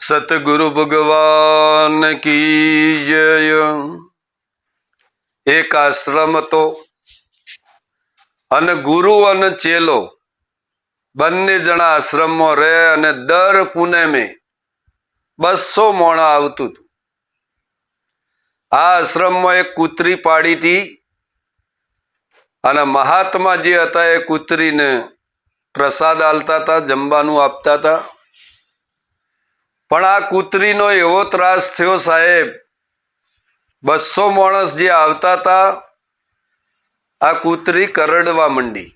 सतगुरु भगवान की जय। एक आश्रम तो अने गुरु अने चेलो बंने जना आश्रम में रहे अने दर पूनमे 200 मोणा आवतुं हतुं। आ आश्रम में एक कूतरी पाड़ी थी अने महात्मा जी हता ए कूतरी ने प्रसाद आलता था, जमवानुं आपता था। पण आ कूतरीनो एवो त्रास थयो साहेब, 200 माणस जे आवता था आ कूतरी करड़वा मंडी।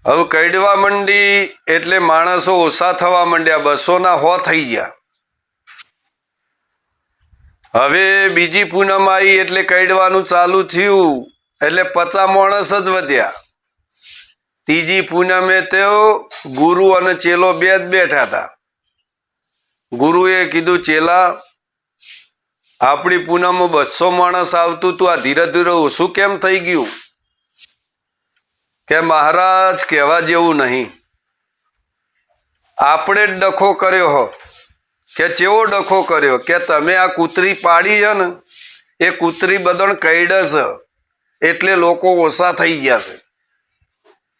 हवे करड़वा मंडी एटले माणसो ओछा थवा मंड्या, 200 ना 100 थई गया। हवे बीजी पूनम आई एटले करड़वानुं चालू थयुं एटले 50 माणस ज वध्या। तीजी पूनमे तो गुरु अने चेलो बे ज बैठा था। गुरुए कीधुं, चेला आपणी पूनम 200 माणस आवतुं तू, आ धीरे धीरे ओछुं केम थई गयुं? के महाराज कहेवा जेवुं नहीं, आपणे ज डखो कर्यो हो। के चेवो डखो कर्यो? के तमे आ कूतरी पाड़ी है ने, ए कूतरी बधण कईडे छे एटले लोको ओछा थई गया छे।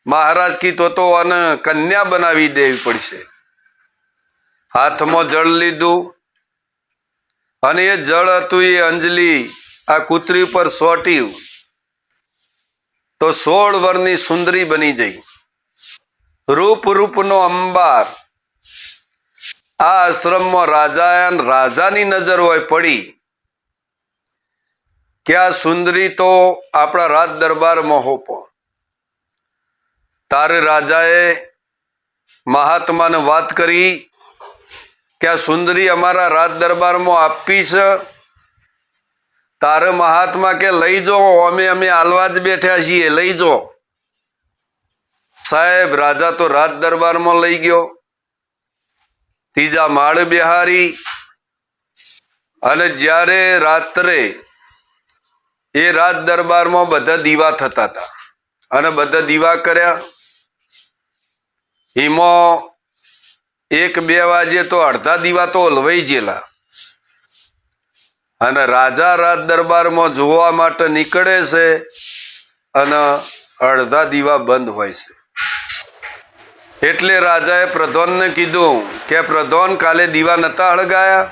महाराज की तो आने कन्या बनावी देवी पड़शे। हाथ में जल लीधु अने ए जल हतुं ए अंजली आ कूतरी पर सोटी तो 16 वर्षनी सुंदरी बनी जई। रूप रूपनो अंबार। आ आश्रम में राजानी नजर होय पड़ी कि आ सुंदरी तो आपड़ा राज दरबार में होपो। तारे राजाए महात्मा ने बात करी कि आ सुंदरी अमारा राज दरबार में आपी छे। तारे महात्मा के लई जो, अमे आलवा ज बैठा छीए, लई जो। साहेब राजा तो राज दरबार में लई गयो। तीजा माळ बिहारी अने ज्यारे रात्रे ए राज दरबार में बधा दीवा थता था अने बधा दीवा कर्या। हिमो 1-2 वाजे तो अर्धा दीवा तो हलवाई गेला अने राजा राज दरबार में जोवा माटे निकळे छे अने अर्धा दीवा बंद होय छे। एटले राजाए प्रधान ने कीधुं के प्रधान काले दीवा नता हळगाया?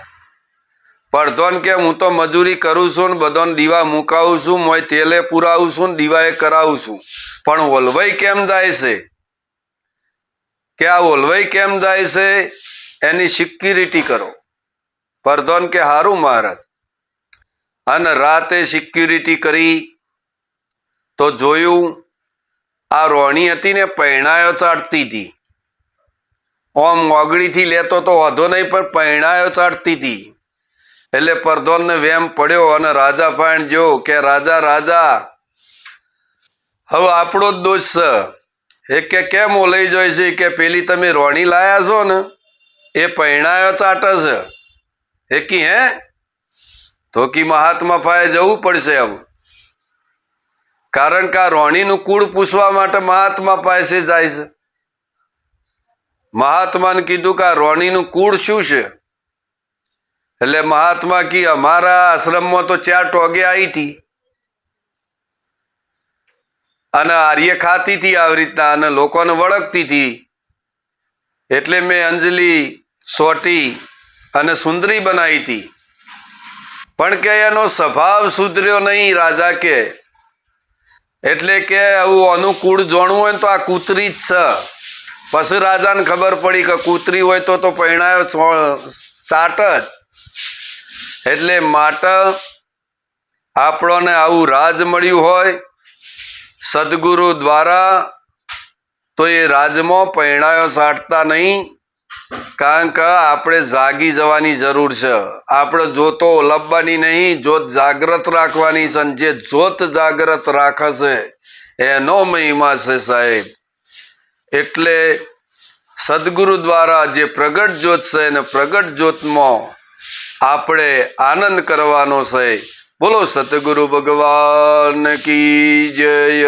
प्रधान के हूँ तो मजूरी करूँ छूं, बधाने दीवा मुकावुं छूं, मोय तेले पुरावुं छूं, दीवाए करावुं छूं, पण होलवाई केम जाय छे? के आ होलवाई केम जाय छे एनी सिक्योरिटी करो। प्रधान के हारू महाराज। अने राते सिक्योरिटी करी तो जोयुं आ रोणी हती ने पैणायो चाटती थी। ओम मोगड़ी थी लेतो तो वाधो नहीं, पर पैणायो चाटती थी। एटले प्रधान ने वेम पड्यो अने राजा पाण जो के राजा राजा हवे आपणो ज दोष छे। एक के केम ओलई जोई छे के पेली तमे रोणी लाया छो ने ए पैणायो चाटे छे। एकी हे तो की महात्मा पाए जवुं पड़शे अब, कारण के आ रोणीनुं कूळ पूछवा माटे महात्मा पासे जाय छे। महात्मा ने कीधुं के आ रोणीनुं कूळ शुं छे? एटले महात्मा की अमारा आश्रम में तो 4 टोगे आई थी अने आर्य खाती थी आ रीतना अने लोकोने वळखती थी, एटले मैं अंजलि सोटी अने सुंदरी बनाई थी। पण के एनो स्वभाव सुधर्यो नहीं राजा के, एटले के आवुं अनुकूळ जोणवुं होय तो आ कूतरी ज छे। पछी राजाने खबर पड़ी के कूतरी होय तो पैणायो चाटत। एटले माटे आपणोने आवुं राज मळ्युं होय सद्गुरु द्वारा तो ये राज में पैणायो चाटता नहीं, कारण के आपणे जागी जवानी जरूर छे। आपणे जोतो लबवानी नहीं, जोत जागृत राखवानी छे। जे जोत जागृत राखे छे एनो महिमा छे साहेब। एटले सद्गुरु द्वारा जे प्रगट ज्योत छे ने प्रगट ज्योत में आपणे आनंद करवानो छे। बोलो सतगुरु भगवान की जय।